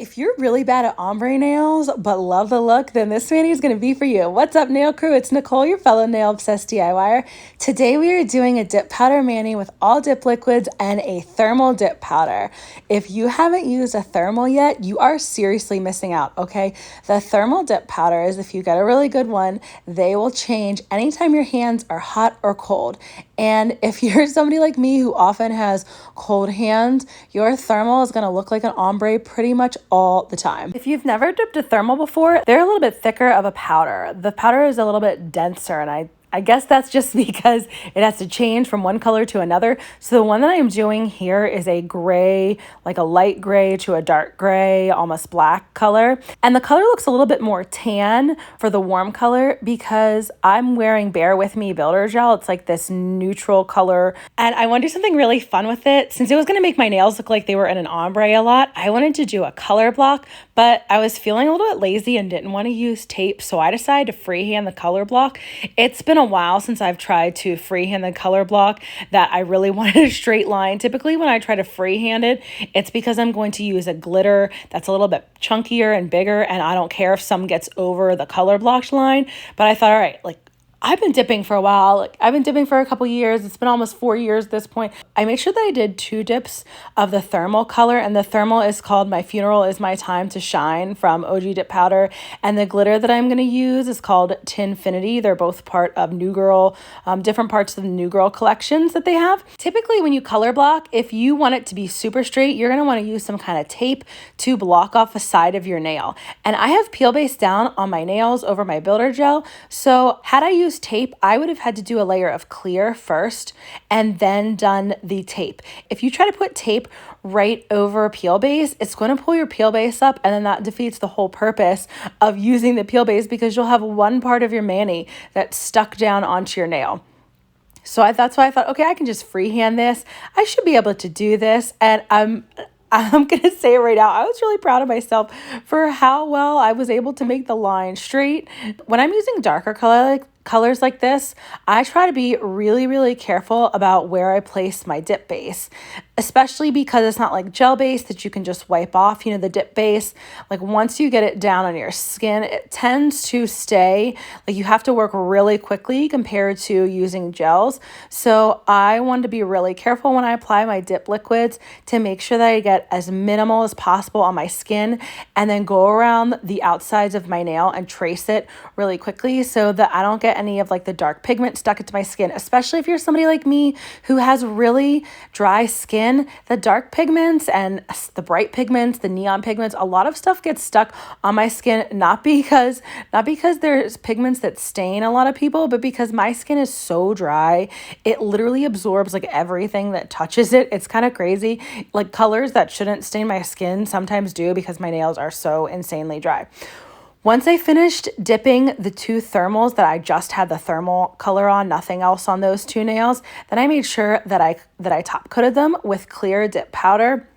If you're really bad at ombre nails but love the look, then this mani is going to be for you. What's up, nail crew? It's Nicole, your fellow nail obsessed DIYer. Today we are doing a dip powder mani with all dip liquids and a thermal dip powder. If you haven't used a thermal yet, you are seriously missing out, okay? The thermal dip powders, if you get a really good one, they will change anytime your hands are hot or cold. And if you're somebody like me who often has cold hands, your thermal is going to look like an ombre pretty much all the time. If you've never dipped a thermal before, they're a little bit thicker of a powder. The powder is a little bit denser, and I guess that's just because it has to change from one color to another. So the one that I'm doing here is a gray, like a light gray to a dark gray, almost black color. And the color looks a little bit more tan for the warm color because I'm wearing Bear With Me Builder Gel. It's like this neutral color. And I want to do something really fun with it. Since it was going to make my nails look like they were in an ombre a lot, I wanted to do a color block, but I was feeling a little bit lazy and didn't want to use tape. So I decided to freehand the color block. It's been a while since I've tried to freehand the color block that I really wanted a straight line. Typically when I try to freehand it, it's because I'm going to use a glitter that's a little bit chunkier and bigger, and I don't care if some gets over the color blocked line. But I thought, all right, like, I've been dipping for a while. Like, I've been dipping for a couple years. It's been almost 4 years at this point. I made sure that I did 2 dips of the thermal color, and the thermal is called My Funeral Is My Time to Shine from OG Dip Powder, and the glitter that I'm going to use is called Tinfinity. They're both part of New Girl, different parts of the New Girl collections that they have. Typically, when you color block, if you want it to be super straight, you're going to want to use some kind of tape to block off the side of your nail. And I have peel base down on my nails over my builder gel, so had I used tape, I would have had to do a layer of clear first and then done the tape. If you try to put tape right over peel base, it's going to pull your peel base up, and then that defeats the whole purpose of using the peel base because you'll have one part of your mani that's stuck down onto your nail. So that's why I thought, okay, I can just freehand this. I should be able to do this. And I'm going to say it right now, I was really proud of myself for how well I was able to make the line straight. When I'm using darker colors like this, I try to be really, really careful about where I place my dip base, especially because it's not like gel base that you can just wipe off. You know, the dip base, like once you get it down on your skin, it tends to stay. Like you have to work really quickly compared to using gels. So I wanted to be really careful when I apply my dip liquids to make sure that I get as minimal as possible on my skin, and then go around the outsides of my nail and trace it really quickly so that I don't get any of like the dark pigment stuck into my skin, especially if you're somebody like me who has really dry skin. The dark pigments and the bright pigments, the neon pigments, a lot of stuff gets stuck on my skin, not because there's pigments that stain a lot of people, but because my skin is so dry, it literally absorbs like everything that touches it. It's kind of crazy. Like colors that shouldn't stain my skin sometimes do because my nails are so insanely dry. Once I finished dipping the 2 thermals that I just had the thermal color on, nothing else on those 2 nails, then I made sure that I top coated them with clear dip powder.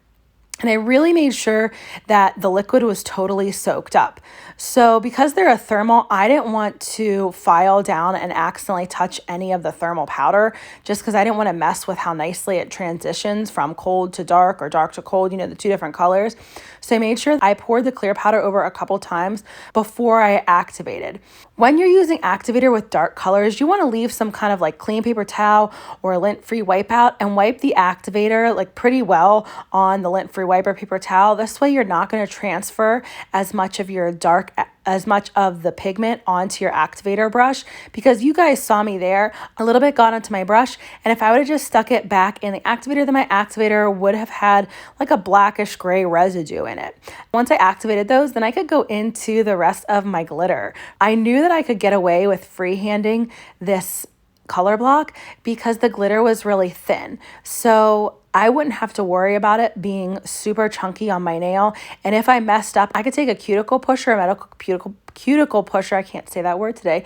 And I really made sure that the liquid was totally soaked up. So because they're a thermal, I didn't want to file down and accidentally touch any of the thermal powder, just because I didn't want to mess with how nicely it transitions from cold to dark or dark to cold, you know, the 2 different colors. So I made sure I poured the clear powder over a couple times before I activated. When you're using activator with dark colors, you want to leave some kind of like clean paper towel or a lint-free wipeout and wipe the activator like pretty well on the lint-free wiper paper towel. This way you're not going to transfer as much of the pigment onto your activator brush, because you guys saw me there, a little bit got onto my brush, and if I would have just stuck it back in the activator, then my activator would have had like a blackish gray residue in it. Once I activated those, then I could go into the rest of my glitter. I knew that I could get away with freehanding this color block because the glitter was really thin. So I wouldn't have to worry about it being super chunky on my nail. And if I messed up, I could take a cuticle pusher, a metal cuticle pusher, I can't say that word today,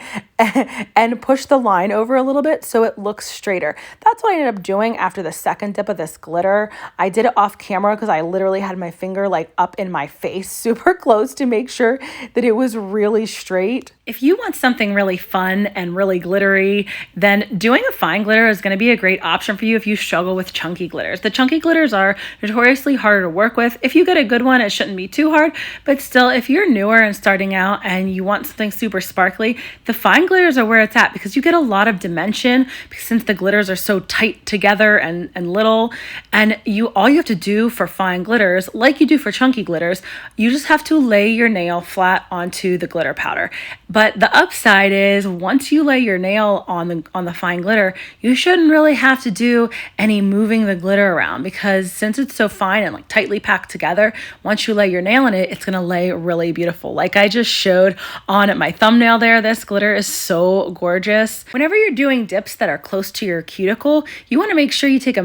and push the line over a little bit so it looks straighter. That's what I ended up doing after the second dip of this glitter. I did it off camera because I literally had my finger like up in my face super close to make sure that it was really straight. If you want something really fun and really glittery, then doing a fine glitter is going to be a great option for you if you struggle with chunky glitters. The chunky glitters are notoriously harder to work with. If you get a good one, it shouldn't be too hard, but still, if you're newer and starting out and you want something super sparkly, the fine glitters are where it's at because you get a lot of dimension since the glitters are so tight together and little. And all you have to do for fine glitters, like you do for chunky glitters, you just have to lay your nail flat onto the glitter powder. But the upside is once you lay your nail on the fine glitter, you shouldn't really have to do any moving the glitter around because since it's so fine and like tightly packed together, once you lay your nail in it, it's gonna lay really beautiful. Like I just showed on my thumbnail there, this glitter is so gorgeous. Whenever you're doing dips that are close to your cuticle, you wanna make sure you take a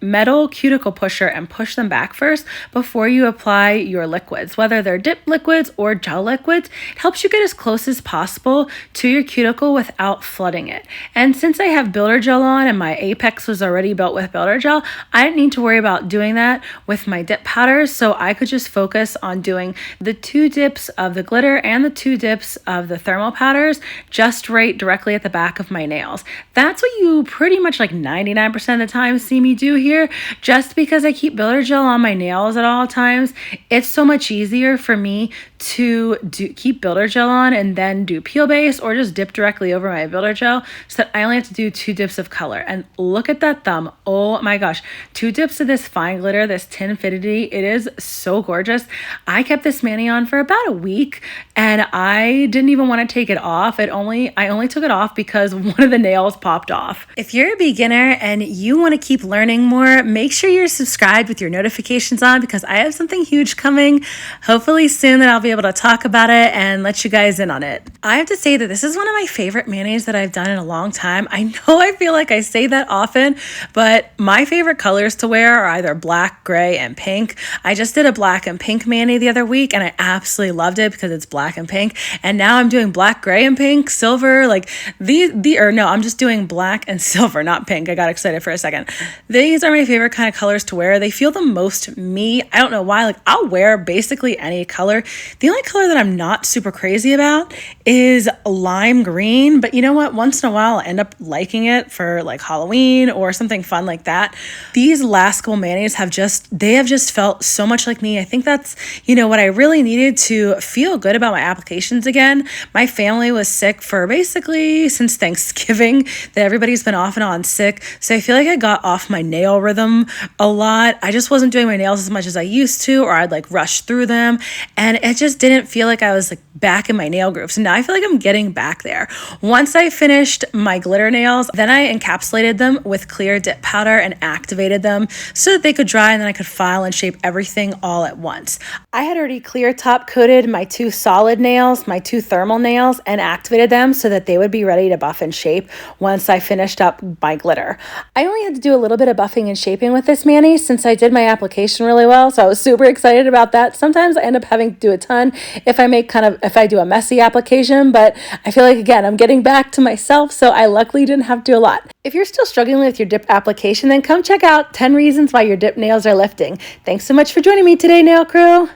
metal cuticle pusher and push them back first before you apply your liquids, whether they're dip liquids or gel liquids. It helps you get as close as possible to your cuticle without flooding it. And since I have builder gel on and my apex was already built with builder gel, I didn't need to worry about doing that with my dip powders, so I could just focus on doing the 2 dips of the glitter and the 2 dips of the thermal powders just right directly at the back of my nails. That's what you pretty much like 99% of the time see me do here. Just because I keep builder gel on my nails at all times, it's so much easier for me to keep builder gel on and then do peel base or just dip directly over my builder gel so that I only have to do 2 dips of color. And look at that thumb. Oh my gosh. 2 dips of this fine glitter, this Tinfinity. It is so gorgeous. I kept this mani on for about a week and I didn't even want to take it off. I only took it off because one of the nails popped off. If you're a beginner and you want to keep learning more, make sure you're subscribed with your notifications on because I have something huge coming. Hopefully soon that I'll be able to talk about it and let you guys in on it. I have to say that this is one of my favorite manis that I've done in a long time. I know I feel like I say that often, but my favorite colors to wear are either black, gray, and pink. I just did a black and pink mani the other week and I absolutely loved it because it's black and pink. And now I'm doing black, gray, and pink, silver, like I'm just doing black and silver, not pink. I got excited for a second. These are my favorite kind of colors to wear. They feel the most me. I don't know why. Like I'll wear basically any color. The only color that I'm not super crazy about is lime green, but you know what? Once in a while I end up liking it for like Halloween or something fun like that. These last couple manis have just felt so much like me. I think that's, what I really needed to feel good about my applications again. My family was sick for basically since Thanksgiving, that everybody's been off and on sick. So I feel like I got off my nail rhythm a lot. I just wasn't doing my nails as much as I used to, or I'd like rush through them. And it just didn't feel like I was like back in my nail groove. So now I feel like I'm getting back there. Once I finished my glitter nails, then I encapsulated them with clear dip powder and activated them so that they could dry and then I could file and shape everything all at once. I had already clear top coated my 2 solid nails, my 2 thermal nails, and activated them so that they would be ready to buff and shape once I finished up my glitter. I only had to do a little bit of buffing and shaping with this mani since I did my application really well, so I was super excited about that. Sometimes I end up having to do a ton if I do a messy application, but I feel like, again, I'm getting back to myself, so I luckily didn't have to do a lot. If you're still struggling with your dip application, then come check out 10 reasons why your dip nails are lifting. Thanks so much for joining me today, nail crew.